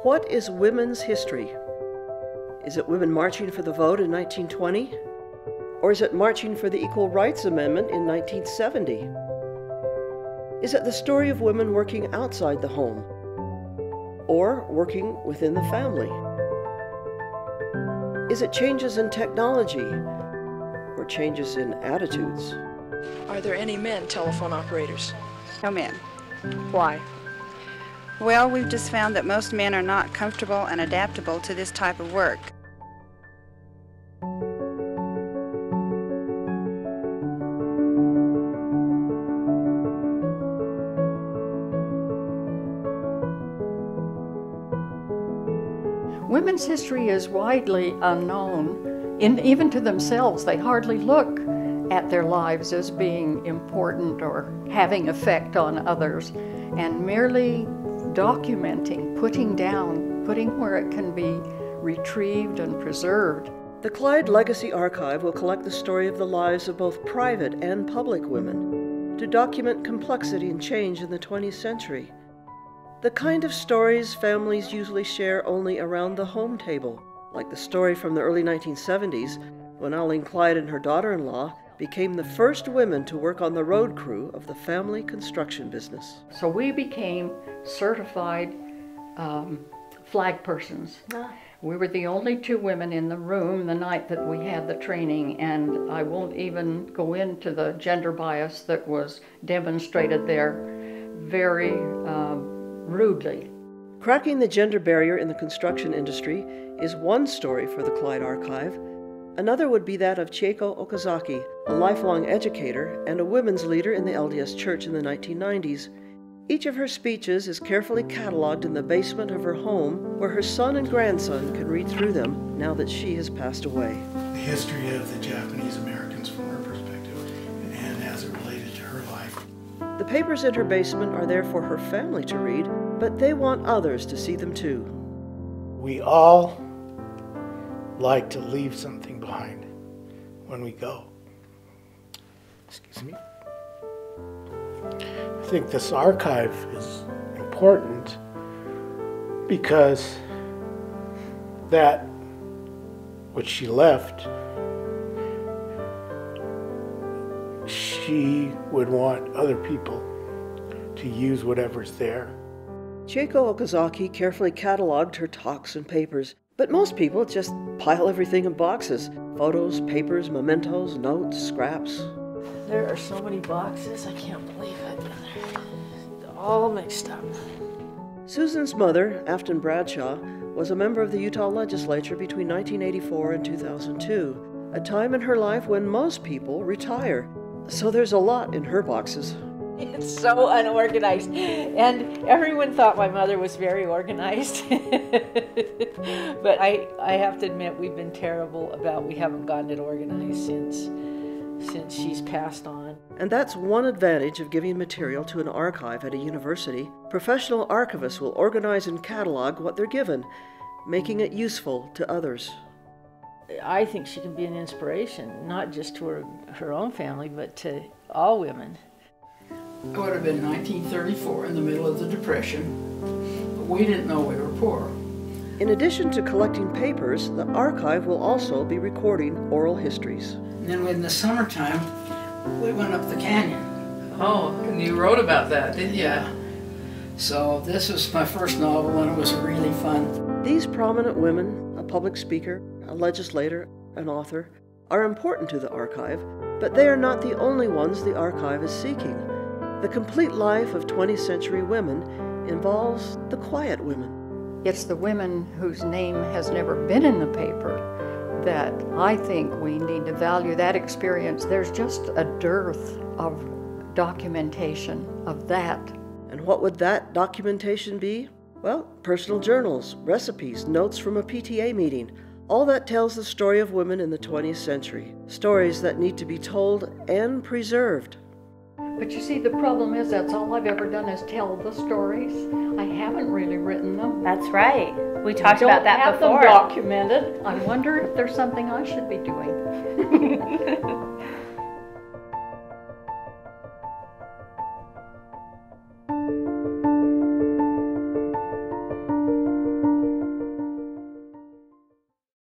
What is women's history? Is it women marching for the vote in 1920? Or is it marching for the Equal Rights Amendment in 1970? Is it the story of women working outside the home? Or working within the family? Is it changes in technology? Or changes in attitudes? Are there any men telephone operators? No men. Why? Well, we've just found that most men are not comfortable and adaptable to this type of work. Women's history is widely unknown. Even to themselves, they hardly look at their lives as being important or having effect on others, and merely documenting, putting where it can be retrieved and preserved. The Clyde Legacy Archive will collect the story of the lives of both private and public women to document complexity and change in the 20th century. The kind of stories families usually share only around the home table, like the story from the early 1970s when Aileen Clyde and her daughter-in-law became the first women to work on the road crew of the family construction business. So we became certified flag persons. We were the only two women in the room the night that we had the training, and I won't even go into the gender bias that was demonstrated there very rudely. Cracking the gender barrier in the construction industry is one story for the Clyde Archive. Another would be that of Chieko Okazaki, a lifelong educator and a women's leader in the LDS Church in the 1990s. Each of her speeches is carefully cataloged in the basement of her home, where her son and grandson can read through them now that she has passed away. The history of the Japanese Americans from her perspective and as it related to her life. The papers in her basement are there for her family to read, but they want others to see them too. We all like to leave something behind when we go. Excuse me. I think this archive is important because that which she left, she would want other people to use whatever's there. Chieko Okazaki carefully cataloged her talks and papers, but most people just pile everything in boxes. Photos, papers, mementos, notes, scraps. There are so many boxes, I can't believe it. They're all mixed up. Susan's mother, Afton Bradshaw, was a member of the Utah legislature between 1984 and 2002, a time in her life when most people retire. So there's a lot in her boxes. It's so unorganized, and everyone thought my mother was very organized. But I have to admit, we've been terrible about, we haven't gotten it organized since she's passed on. And that's one advantage of giving material to an archive at a university. Professional archivists will organize and catalog what they're given, making it useful to others. I think she can be an inspiration, not just to her own family, but to all women. It would have been 1934, in the middle of the Depression, but we didn't know we were poor. In addition to collecting papers, the archive will also be recording oral histories. And then in the summertime, we went up the canyon. Oh, and you wrote about that, didn't you? Yeah. So this was my first novel, and it was really fun. These prominent women, a public speaker, a legislator, an author, are important to the archive, but they are not the only ones the archive is seeking. The complete life of 20th century women involves the quiet women. It's the women whose name has never been in the paper that I think we need to value that experience. There's just a dearth of documentation of that. And what would that documentation be? Well, personal journals, recipes, notes from a PTA meeting. All that tells the story of women in the 20th century. Stories that need to be told and preserved. But you see, the problem is that's all I've ever done is tell the stories. I haven't really written them. That's right. We talked about that before. Don't have them documented. I wonder if there's something I should be doing.